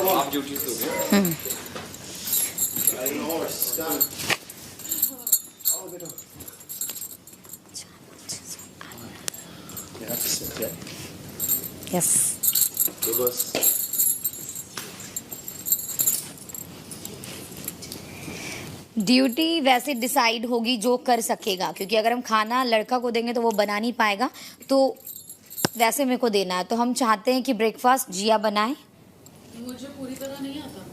आप ड्यूटी से yes duty वैसे डिसाइड होगी जो कर सकेगा, क्योंकि अगर हम खाना लड़का को देंगे तो वो बना नहीं पाएगा, तो वैसे मेरे को देना है। तो हम चाहते हैं कि ब्रेकफास्ट जिया बनाए। मुझे पूरी तरह नहीं आता,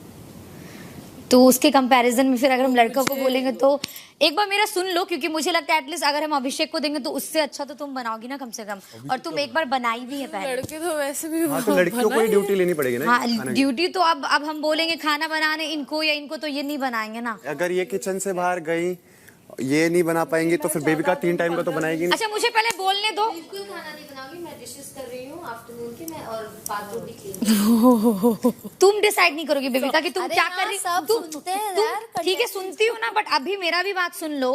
तो उसके कंपैरिजन में फिर अगर हम लड़का को बोलेंगे तो एक बार मेरा सुन लो, क्योंकि मुझे लगता है एटलीस्ट अगर हम अभिषेक को देंगे तो उससे अच्छा तो तुम बनाओगी ना कम से कम, और तुम एक बार बनाई भी है पहले। लड़के तो वैसे भी तो लड़कियों को ही ड्यूटी लेनी पड़ेगी ना। हाँ ड्यूटी तो अब हम बोलेंगे खाना बनाने इनको या इनको, तो ये नहीं बनाएंगे ना। अगर ये किचन से बाहर गई, ये नहीं बना पाएंगी तो फिर बेबी का 3 टाइम का तो बनाएगी नहीं। अच्छा मुझे पहले बोलने दो। बिल्कुल खाना नहीं बनाऊंगी, मैं डिशेस कर रही हूँ आफ्टरनून की, मैं और बाथरूम भी क्लीन। तुम डिसाइड नहीं करोगे बेबी का कि तुम अरे क्या हाँ, कर रही। सब सुनते हैं यार, ठीक है सुनती हूँ ना, बट अभी मेरा भी बात सुन लो।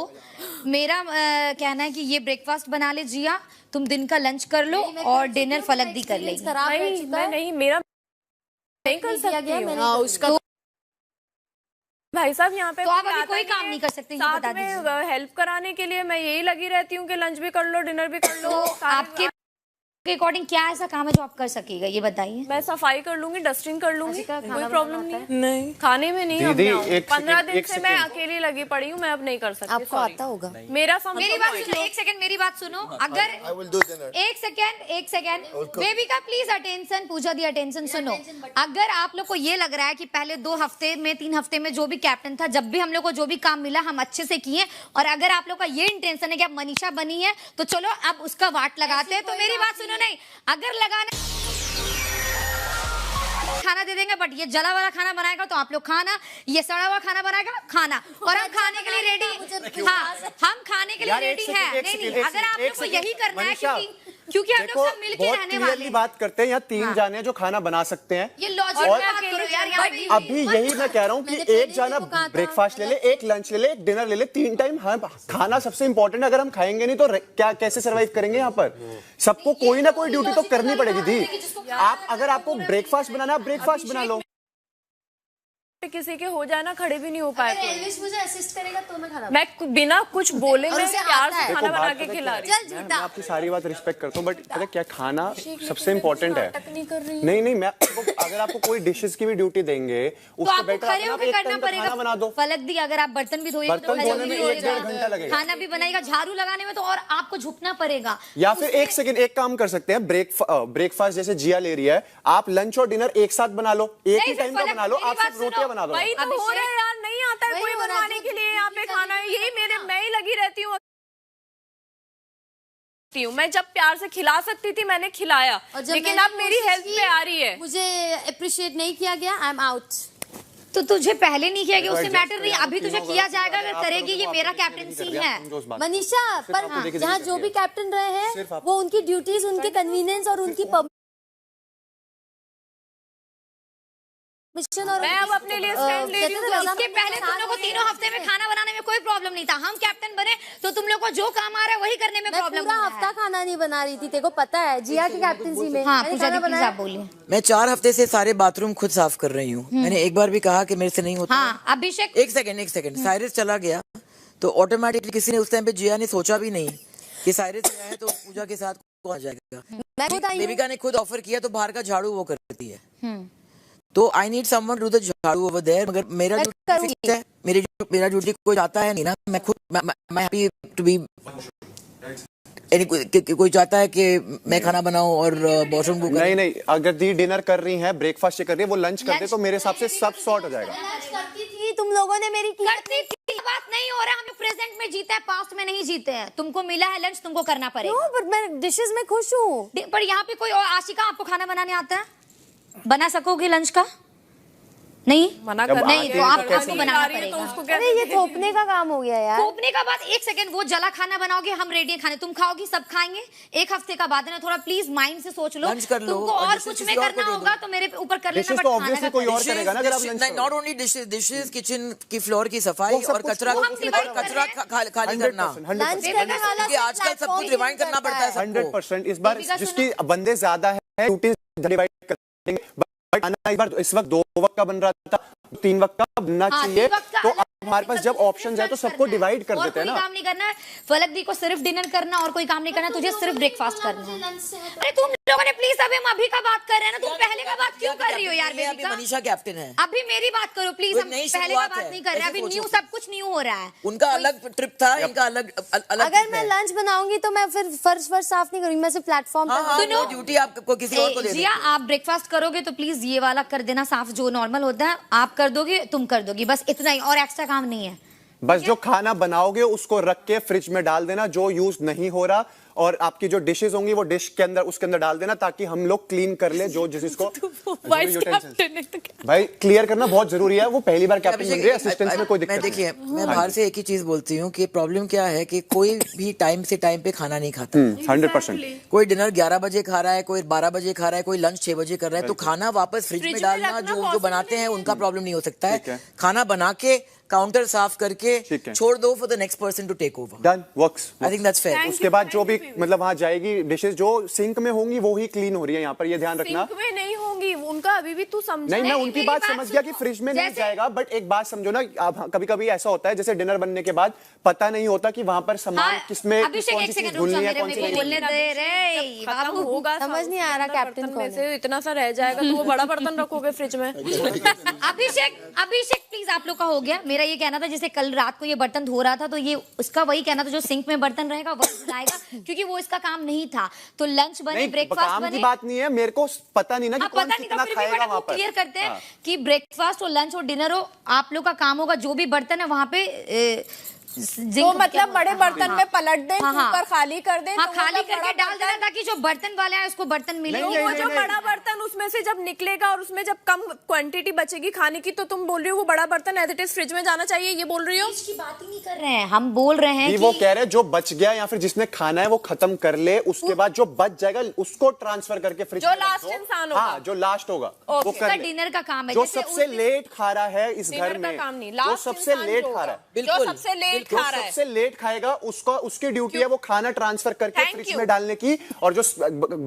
मेरा कहना है कि ये ब्रेकफास्ट बना ले जिया, तुम दिन का लंच कर लो और डिनर फलक दी कर लेगी। खराब रह चुका है। नहीं मेरा नहीं कर सकती हूँ। हाँ, उसका भाई साहब यहाँ पे तो आप अभी कोई काम नहीं कर सकते, ये बता साथ में हेल्प कराने के लिए मैं यही लगी रहती हूँ कि लंच भी कर लो डिनर भी कर लो। तो आपके अकॉर्डिंग क्या ऐसा काम है जो आप कर सकेगा, ये बताइए। मैं सफाई कर लूंगी, डस्टिंग कर लूंगी, कोई प्रॉब्लम नहीं। खाने में नहीं। दीदी, हम 15 दिन एक से मैं अकेली लगी पड़ी हूँ, मैं अब नहीं कर सकती। आपको आता होगा। मेरा मेरी बात सुनो, एक सेकंड मेरी बात सुनो। अगर एक सेकंड बेबी का प्लीज अटेंशन, पूजा दी अटेंशन सुनो। अगर आप लोग को ये लग रहा है कि पहले 2 हफ्ते में 3 हफ्ते में जो भी कैप्टन था, जब भी हम लोग को जो भी काम मिला हम अच्छे से किए, और अगर आप लोग का ये इंटेंशन है कि अब मनीषा बनी है तो चलो अब उसका वाट लगाते हैं, तो मेरी बात सुनो। नहीं, अगर लगाने खाना दे देंगे, बट ये जला वाला खाना बनाएगा तो आप लोग खाना, ये सड़ा हुआ खाना बनाएगा खाना, और हम खाने के लिए रेडी। हाँ हम खाने के लिए रेडी हैं। नहीं, अगर आप लोग को यही करना है, क्योंकि हम लोग सब मिलके रहने वाले हैं। बात करते हैं, यहाँ 3 जाने हैं जो खाना बना सकते हैं। ये लॉजिक बात करो यार, यहाँ पे अभी यही मैं कह रहा हूँ कि एक जाना ब्रेकफास्ट ले ले, एक लंच ले ले, एक डिनर ले ले, 3 टाइम खाना सबसे इंपॉर्टेंट है। अगर हम खाएंगे नहीं तो क्या कैसे सरवाइव करेंगे यहाँ पर? सबको कोई ना कोई ड्यूटी तो करनी पड़ेगी दी। आप अगर आपको ब्रेकफास्ट बनाना, ब्रेकफास्ट बना लो। किसी के हो जाए ना, खड़े भी नहीं हो पाए। एल्विस मुझे असिस्ट करेगा तो मैं खाना, मैं बिना कुछ बोले मैं प्यार से खाना बना के देखो, खिला रही हूँ। मैं आपकी सारी बात रिस्पेक्ट करता हूँ, बट पता क्या, खाना सबसे इम्पोर्टेंट है। नहीं मैं अगर आपको कोई डिशेस की भी ड्यूटी देंगे तो आपको खड़े होकर करना पड़ेगा। बना दो फलक दी, अगर आप बर्तन भी धोएंगे तो धोने में 1-1.5 घंटा लगेगा, खाना भी बनाएगा, झाड़ू लगाने में तो और आपको झुकना पड़ेगा। या फिर एक सेकंड, एक काम कर सकते हैं, ब्रेकफास्ट जैसे जिया ले रही है, आप लंच और डिनर एक साथ बना लो, एक ही टाइम का बना लो, आप सिर्फ रोटियां बना दो। वही तो हो रहा है यार, नहीं आता है कोई बनवाने के लिए यहाँ पे खाना, यही मैं ही लगी रहती हूँ। मैं जब प्यार से खिला सकती थी मैंने खिलाया, लेकिन अब मेरी हेल्थ पे आ रही है। मुझे अप्रिशिएट नहीं किया गया, आई एम आउट। तो तुझे पहले नहीं किया गया, उससे मैटर नहीं, अभी तुझे किया जाएगा। अगर करेगी, ये मेरा कैप्टनसी है मनीषा, पर जहाँ जो भी कैप्टन रहे हैं वो उनकी ड्यूटीज, उनके कन्वीनियंस और उनकी और मैं अब अपने लिए स्टैंड ले रही हूँ। इसके पहले तुम लोग को 3 हफ्ते में खाना बनाने में कोई प्रॉब्लम नहीं था। हम कैप्टन बने तो तुम लोग को जो काम आ रहा है वही करने में प्रॉब्लम। पूरा हफ्ता खाना नहीं बना रही थी, तेरे को पता है जिया की कैप्टनसी में। हाँ पूजा दी प्लीज आप बोलिए। मैं 4 हफ्ते से सारे बाथरूम खुद साफ कर रही हूँ। मैंने एक बार भी कहा कि मेरे से नहीं होता। हाँ अभिषेक एक सेकंड साइरस चला गया तो ऑटोमेटिकली किसी ने उस टाइम पे जिया ने सोचा भी नहीं कि साइरस आया है तो पूजा के साथ कौन जाएगा। देविका ने खुद ऑफर किया तो बाहर का झाड़ू वो करती है, तो I need someone to do the jhadu over there. मगर मेरा ड्यूटी फिक्स है, मेरा ड्यूटी कोई जाता है नहीं ना। मैं खुद मैं हैप्पी टू बी, कोई चाहता है कि मैं खाना बनाऊं और वॉशरूम को नहीं अगर दी डिनर कर रही है, ब्रेकफास्ट कर रही है, वो लंच कर दे तो मेरे हिसाब से सब सॉर्ट हो जाएगा। करती थी, तुम लोगों ने मेरी करती थी, बात नहीं हो रहा। हम प्रेजेंट में जीते हैं, पास्ट में नहीं जीते हैं। तुमको मिला है लंच, तुमको करना पड़ेगा। पर मैं डिशेस में खुश हूँ। पर यहाँ पे कोई और आशिका, आपको खाना बनाने आता है? बना सकोगे लंच का? नहीं मना कर नहीं, तो आपको बनाना पड़ेगा। अरे ये थोपने का काम हो गया यार। थोपने का बात, एक सेकंड, वो जला खाना बनाओगे, हम रेडी खाने, तुम खाओगी, सब खाएंगे। 1 हफ्ते का बाद है ना, थोड़ा प्लीज माइंड से सोच लो। तुमको और कुछ में करना होगा तो मेरे ऊपर कर लेना, बट खाना कोई और करेगा ना। अगर आप lunch not only dishes, kitchen की फ्लोर की सफाई और कचरा खाली करना, क्योंकि आजकल सब कुछ रिवाइंड करना पड़ता है। 100% इस बार जिसकी बंदे ज्यादा है, बट खाना इस बार इस वक्त 2 वक्त का बन रहा था, 3 वक्त का बनना चाहिए। तो अब हमारे पास जब ऑप्शन है तो सबको डिवाइड कर देते हैं ना। कोई काम नहीं करना है, फलक दी को सिर्फ डिनर करना और कोई काम नहीं करना, तुझे सिर्फ ब्रेकफास्ट करना है। अरे तुम लोगों ने प्लीज, अभी हम अभी का बात कर रहे हैं ना, तुम पहले का बात क्यों कर रही हो यार? अभी मनीषा कैप्टन है, अभी मेरी बात करो प्लीज, हम पहले का बात नहीं कर रहे, अभी न्यू सब कुछ न्यू हो रहा है। उनका अलग ट्रिप था, इनका अलग अलग। अगर मैं लंच बनाऊंगी तो मैं फिर फर्श साफ नहीं करूंगी, मैं सिर्फ प्लेटफॉर्म पे। सुनो, ड्यूटी आपको किसी और को दे जिया, आप ब्रेकफास्ट करोगे तो प्लीज ये वाला कर देना साफ, जो नॉर्मल होता है आप कर दोगे, तुम कर दोगी, बस इतना ही, और एक्स्ट्रा काम नहीं है। बस जो खाना बनाओगे उसको रख के फ्रिज में डाल देना, जो यूज नहीं हो रहा, और आपकी जो डिशेस होंगी वो डिश के अंदर उसके अंदर डाल देना, ताकि हम लोग क्लीन कर ले जो जिसको। भाई क्लियर करना बहुत जरूरी है, वो पहली बार कैप्टन बन रही है, असिस्टेंट में कोई दिक्कत नहीं। देखिए, मैं बाहर से एक ही चीज बोलती हूँ कि प्रॉब्लम क्या है कि कोई भी टाइम से टाइम पे खाना नहीं खाता। 100%। कोई डिनर 11 बजे खा रहा है, कोई 12 बजे खा रहा है, कोई लंच 6 बजे कर रहा है, तो खाना वापस फ्रिज में डालना जो बनाते हैं उनका प्रॉब्लम नहीं हो सकता है। खाना बना के काउंटर साफ करके छोड़ दो for the next person to take over. Done, works. I think that's fair. उसके बाद जो भी मतलब वहां जाएगी डिशेस जो सिंक में होंगी वो ही क्लीन हो रही है यहाँ पर, ये ध्यान रखना। सिंक में नहीं होंगी, उनका अभी भी तू समझ। नहीं, मैं उनकी बात समझ गया कि फ्रिज में नहीं जाएगा, बट एक बात समझो ना, कभी कभी ऐसा होता है जैसे डिनर बनने के बाद पता नहीं होता कि वहां पर सामान किसमें कौन सी चीज धुलनी है, कौन सी नहीं। बाबू होगा, समझ नहीं आ रहा कैप्टन में से इतना सा रह जाएगा तो वो बड़ा बर्तन रखोगे फ्रिज में। अभिषेक प्लीज, आप लोग का हो गया। मेरा ये कहना था जैसे कल रात को ये बर्तन धो रहा था तो ये उसका वही कहना था, जो सिंक में बर्तन रहेगा वही धुलाएगा, क्योंकि वो इसका काम नहीं था। तो लंच बने, ब्रेकफास्ट बने, काम की बात नहीं है, मेरे को पता नहीं ना कि कौन कितना खाएगा वहां पर। क्लियर करते हैं कि ब्रेकफास्ट और लंच और डिनर हो, आप लोग का काम होगा जो भी बर्तन है वहां पे तो मतलब बड़े बर्तन में पलट दें, कुकर खाली कर दें, खाली करके डाल देना ताकि जो बर्तन वाले हैं उसको बर्तन मिले। वो जो बड़ा बर्तन उसमें से जब निकलेगा और उसमें जब कम क्वांटिटी बचेगी खाने की, तो तुम बोल रही हो वो बड़ा बर्तन एज इट इज फ्रिज में जाना चाहिए, ये बोल रही हो? इसकी बात ही नहीं कर रहे हैं हम, बोल रहे हैं कि वो कह रहे हैं जो बच गया या फिर जिसने खाना है वो खत्म कर ले, उसके बाद जो बच जाएगा उसको ट्रांसफर करके फ्रिज में, जो लास्ट इंसान होगा, जो लास्ट होगा वो कर ले। डिनर का काम है, जो सबसे लेट खा रहा है इस घर में, जो सबसे लेट खा रहा है, जो सबसे लेट खा रहा है, सबसे लेट खाएगा, उसका उसकी ड्यूटी है वो खाना ट्रांसफर करके फ्रिज में डालने की, और जो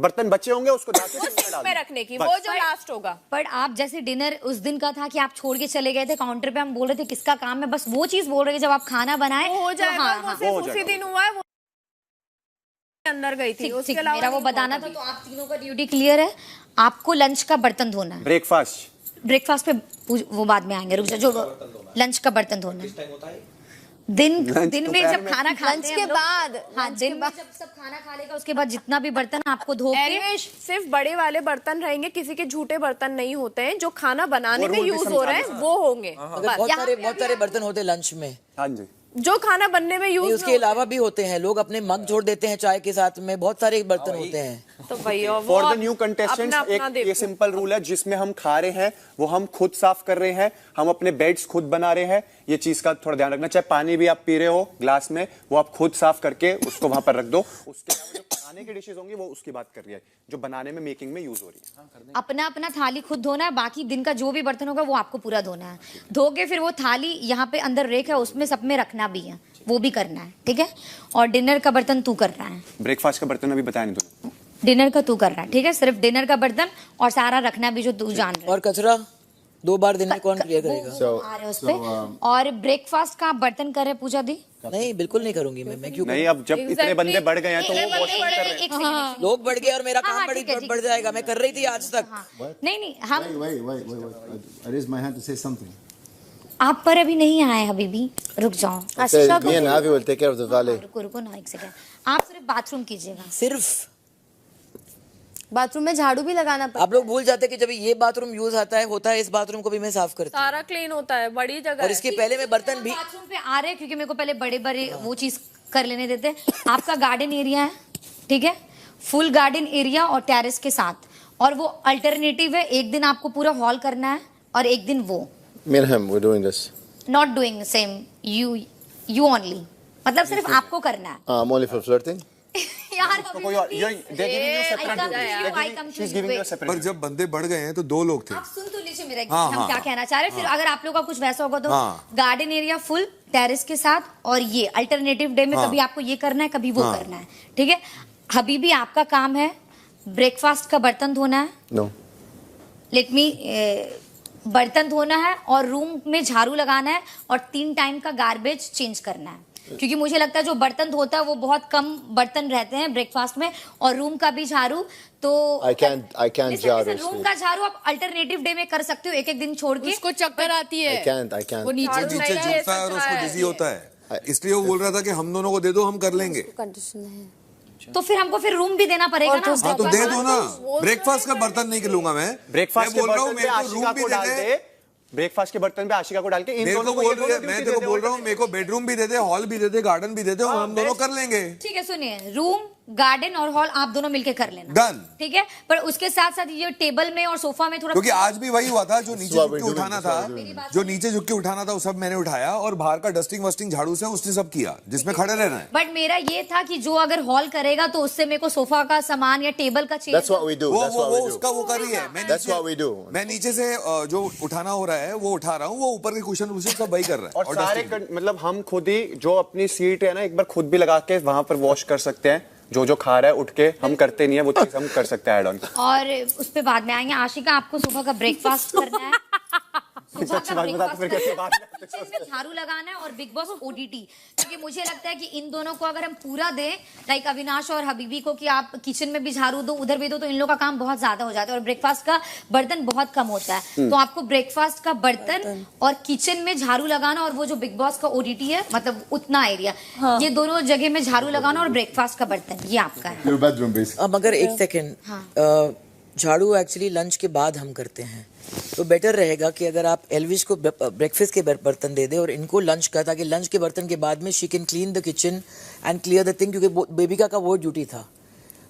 बर्तन बचे होंगे उसको जाके में रखने की, वो जो लास्ट होगा। पर आप जैसे डिनर उस दिन का था कि आप छोड़ के चले गए थे काउंटर पे, हम बोल रहे थे किसका काम है, बस वो चीज बोल रहे थे जब आप खाना बनाए हो जाएगा, वो सिर्फ उसी दिन हुआ है, वो अंदर गई थी, उसके अलावा मेरा वो बताना था। तो आप तीनों का ड्यूटी क्लियर है, आपको लंच का बर्तन धोना है। ब्रेकफास्ट पे वो बाद में आएंगे, रुक जा। जो लंच का बर्तन धोना है दिन में जब खाना खाते हैं, के बाद, हाँ दिन में जब सब खाना खा लेगा उसके बाद जितना भी बर्तन आपको धो के, सिर्फ बड़े वाले बर्तन रहेंगे, किसी के झूठे बर्तन नहीं होते हैं, जो खाना बनाने में यूज हो रहे हैं वो होंगे। बहुत सारे बर्तन होते हैं लंच में, हाँ जी, जो खाना बनने में यूज, उसके अलावा भी होते हैं, लोग अपने मग जोड़ देते हैं चाय के साथ में, बहुत सारे बर्तन होते हैं। तो भैया फॉर द न्यू कंटेस्टेंट्स एक ये सिंपल रूल है, जिसमें हम खा रहे हैं वो हम खुद साफ कर रहे हैं, हम अपने बेड्स खुद बना रहे हैं, ये चीज का थोड़ा ध्यान रखना। चाहे पानी भी आप पी रहे हो ग्लास में, वो आप खुद साफ करके उसको वहां पर रख दो। उसके अलावा जो खाने की डिशेज होंगी वो उसकी बात कर रही है, जो बनाने में मेकिंग में यूज हो रही है। अपना अपना थाली खुद धोना है, बाकी दिन का जो भी बर्तन होगा वो आपको पूरा धोना है। धो के फिर वो थाली यहाँ पे अंदर रेक है उसमें सब में रखना भी है, वो भी करना है, ठीक है। और डिनर का बर्तन तू कर रहा है, ब्रेकफास्ट का बर्तन अभी बताया नहीं तूने, डिनर का तू कर रहा है, ठीक है। सिर्फ डिनर का बर्तन और सारा रखना भी जो तू जान रहा है। और कचरा 2 बार दिन में कौन क्लियर करेगा? आ रहे उस पे। और ब्रेकफास्ट का बर्तन करे पूजा दी? नहीं, बिल्कुल नहीं करूंगी मैं क्यों नहीं, अब जब इतने बंदे बढ़ गए हैं तो वो वॉशिंग कर रहे हैं, लोग बढ़ गए और मेरा काम बढ़ जाएगा। मैं कर रही थी आज तक। नहीं हम I raised my hand to say something. आप पर अभी नहीं आए, अभी भी रुक जाओ। Me and Avi will take care of the valet. रुको ना एक सेकंड, आप सिर्फ बाथरूम कीजिएगा। सिर्फ बाथरूम में झाड़ू भी लगाना पड़ता है। आप लोग भूल जाते हैं कि जब ये बाथरूम यूज होता है इस बाथरूम को भी मैं साफ करती हूँ, सारा क्लीन होता है, बड़ी जगह और इसके पहले मैं बर्तन भी बाथरूम पे आ रहे हैं क्योंकि मेरे को पहले बड़े बड़े वो चीज कर लेने देते। आपका गार्डन एरिया है, ठीक है, फुल गार्डन एरिया और टेरेस के साथ, और वो अल्टरनेटिव है, एक दिन आपको पूरा हॉल करना है और एक दिन वो। Me and him, we're doing this. Not doing same, you only, मतलब सिर्फ आपको करना है। I'm only for flirting. यार कोई और पर जब बंदे बढ़ गए हैं तो 2 लोग थे। आप सुन तो लीजिए मेरा, हम क्या कहना चाह रहे हैं। फिर अगर आप लोग का कुछ वैसा होगा तो गार्डन एरिया फुल टेरेस के साथ, और ये अल्टरनेटिव डे में कभी आपको ये करना है कभी वो करना है, ठीक है। हबीबी आपका काम है ब्रेकफास्ट का बर्तन धोना है, No. लेट मी बर्तन धोना है और रूम में झाड़ू लगाना है और 3 टाइम का गार्बेज चेंज करना है, क्योंकि मुझे लगता है जो बर्तन धोता है वो बहुत कम बर्तन रहते हैं ब्रेकफास्ट में, और रूम का भी झाड़ू तो I can't झाड़ू रूम का झाड़ू आप अल्टरनेटिव डे में कर सकते हो, एक दिन छोड़ के। उसको चक्कर आती है, I can't. वो नीचे नीचे झुकता है और उसको डिजी होता है, इसलिए वो बोल रहा था कि हम दोनों को दे दो, हम कर लेंगे। कंडीशन है तो फिर हमको फिर रूम भी देना पड़ेगा ना। हाँ तो दे दो ना, ब्रेकफास्ट का बर्तन नहीं लूंगा मैं। ब्रेकफास्ट के बोल रहा हूँ बर्तन पे मेरे को आशिका रूम भी को दे डाल दे। दे, ब्रेकफास्ट के बर्तन पे आशिका को डाल के इन मेरे को दोनों को बोल रही है, मैं तेरे को बोल रहा हूँ मेरे को बेडरूम भी दे दे, हॉल भी दे दे, गार्डन भी दे दे, हम दोनों कर लेंगे। ठीक है, सुनिए, रूम गार्डन और हॉल आप दोनों मिलके कर लेना, Done. ठीक है। पर उसके साथ साथ ये टेबल में और सोफा में थोड़ा, क्योंकि आज भी वही हुआ था, जो नीचे झुक के doing उठाना this, था, जो नीचे झुक के उठाना था वो सब मैंने उठाया, और बाहर का डस्टिंग वस्टिंग झाड़ू से उसने सब किया, जिसमें खड़े रहना है। बट मेरा ये था कि जो अगर हॉल करेगा तो उससे मेरे को सोफा का सामान या टेबल का chair, That's what we do. वो उसका वो कर रही है। That's what we do. मैं नीचे से जो उठाना हो रहा है वो उठा रहा हूँ, वो ऊपर के कुशन वुशन सब वही कर रहा है। और सारे मतलब हम खुद ही जो अपनी सीट है ना एक बार खुद भी लगा के वहां पर वॉश कर सकते हैं, जो खा रहा है उठ के, हम करते नहीं है वो चीज हम कर सकते हैं ऐड ऑन। और उस पे बाद में आएंगे। आशिका, आपको सुबह का ब्रेकफास्ट करना है, सुबह अच्छी का बात बता, तो फिर कैसे बात किचन में झाड़ू लगाना है और बिग बॉस ओटीटी, क्योंकि मुझे लगता है कि इन दोनों को अगर हम पूरा दें, लाइक अविनाश और हबीबी को, कि आप किचन में भी झाड़ू दो उधर भी दो, तो इन लोगों का काम बहुत ज्यादा हो जाता है और ब्रेकफास्ट का बर्तन बहुत कम होता है। तो आपको ब्रेकफास्ट का बर्तन और किचन में झाड़ू लगाना, और वो जो बिग बॉस का ओटीटी है मतलब उतना एरिया, ये दोनों जगह में झाड़ू लगाना और ब्रेकफास्ट का बर्तन, ये आपका है। Your bedroom, basically. अब अगर एक सेकेंड, झाड़ू एक्चुअली लंच के बाद हम करते हैं, तो बेटर रहेगा कि अगर आप एल्विश को ब्रेकफास्ट के बर्तन दे दे और इनको लंच का, ताकि लंच के बर्तन के बाद में she can clean the kitchen and clear the thing, क्योंकि बेबिका का वो ड्यूटी था,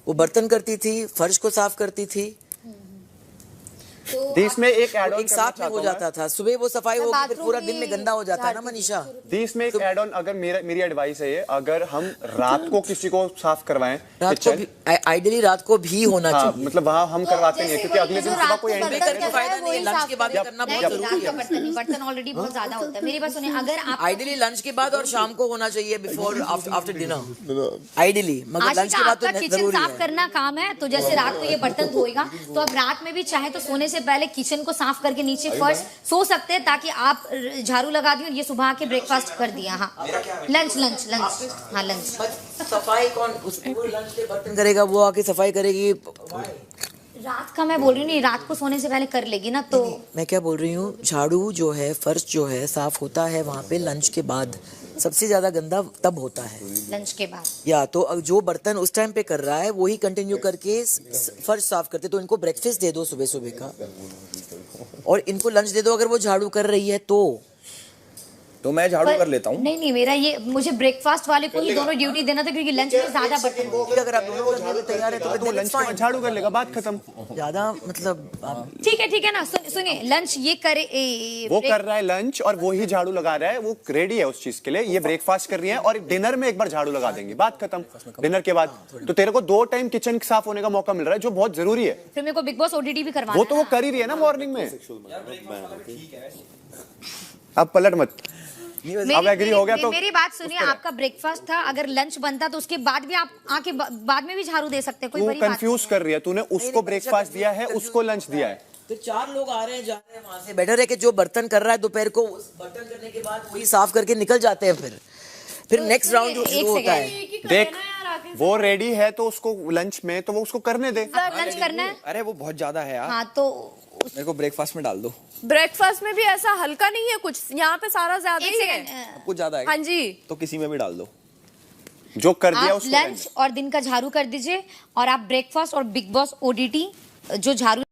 वो बर्तन करती थी, फर्श को साफ करती थी, दिस में एक ऐड ऑन एक साथ में हो जाता था। सुबह वो सफाई होगी, फिर पूरा दिन में गंदा हो जाता है ना मनीषा। दिस में एक ऐड ऑन, अगर मेरी एडवाइस है ये, अगर हम रात को किसी को साफ करवाएं रात को भी, आइडियली रात को भी होना चाहिए। मतलब वहाँ हम करवाते नहीं है, क्योंकि अगले दिन सुबह कोई एंट्री करे तो फायदा नहीं है, लंच के बाद करना बहुत जरूरी है। बर्तन ऑलरेडी बहुत ज्यादा होता है। मेरी बात सुनिए, अगर आप आइडियली लंच के बाद और शाम को होना चाहिए, बिफोर आफ्टर डिनर आइडियली, मगर लंच के बाद तो किचन जरूरी साफ है। करना काम है, तो जैसे रात को ये बर्तन धोएगा, तो अब रात में भी चाहे तो सोने से पहले किचन को साफ करके नीचे फर्श सो सकते हैं, ताकि आप झाड़ू लगा दिए और ये सुबह आके ब्रेकफास्ट कर दिया। हाँ, लंच हाँ लंच। सफाई कौन उसको लंच के बर्तन करेगा, वो आके सफाई करेगी। रात का मैं बोल रही हूँ, नहीं, रात को सोने से पहले कर लेगी ना। तो मैं क्या बोल रही हूँ, झाड़ू जो है, फर्श जो है साफ होता है वहाँ पे लंच के बाद, सबसे ज्यादा गंदा तब होता है लंच के बाद। या तो अब जो बर्तन उस टाइम पे कर रहा है वही कंटिन्यू करके फर्श साफ करते, तो इनको ब्रेकफास्ट दे दो सुबह सुबह का, और इनको लंच दे दो अगर वो झाड़ू कर रही है तो मैं झाड़ू कर लेता हूँ। नहीं, मेरा ये, मुझे ब्रेकफास्ट वाले को ही दोनों ड्यूटी देना था, क्योंकि लंच में ज्यादा बर्तन होगा। अगर आप दोनों करने को तैयार है तो लंच के बाद झाड़ू कर लेगा, बात खत्म। ज्यादा मतलब ठीक है ना। सुनिए, लंच ये करे, वो कर रहा है लंच और वो ही झाड़ू लगा रहा है, वो रेडी है उस चीज के लिए। ये ब्रेकफास्ट कर रही है और डिनर में एक बार झाड़ू लगा देंगे, बात खत्म। डिनर के बाद तो तेरे को 2 टाइम किचन साफ होने का मौका मिल रहा है, जो बहुत जरूरी है। फिर मेरे को बिग बॉस ओटीटी भी करवाना वो तो वो कर ही रही है ना मॉर्निंग में। अब पलट मत, अब एग्री हो गया तो मेरी बात सुनिए, आपका ब्रेकफास्ट था, अगर लंच बनता तो उसके बाद भी आप आके बाद में भी झाड़ू दे सकते हैं, कोई बड़ी बात कंफ्यूज कर रही है। तूने उसको ब्रेकफास्ट दिया है, उसको लंच दिया है, तो 4 लोग आ रहे हैं जा रहे हैं वहां से। बेटर है कि जो बर्तन कर रहा है दोपहर को, उस बर्तन करने के बाद वही साफ करके निकल जाते हैं, फिर नेक्स्ट राउंड जो शुरू होता है। देख वो रेडी है तो उसको लंच में तो वो उसको करने दे। लंच करना है। अरे वो बहुत ज्यादा है यार। हाँ, तो मेरे को ब्रेकफास्ट में डाल दो। ब्रेकफास्ट में भी ऐसा हल्का नहीं है कुछ, यहाँ पे सारा ज्यादा ही है। कुछ ज्यादा है हाँ जी, तो किसी में भी डाल दो। जो कर दिया आप उसको लंच और दिन का झाड़ू कर दीजिए, और आप ब्रेकफास्ट और बिग बॉस ओटीटी जो झाड़ू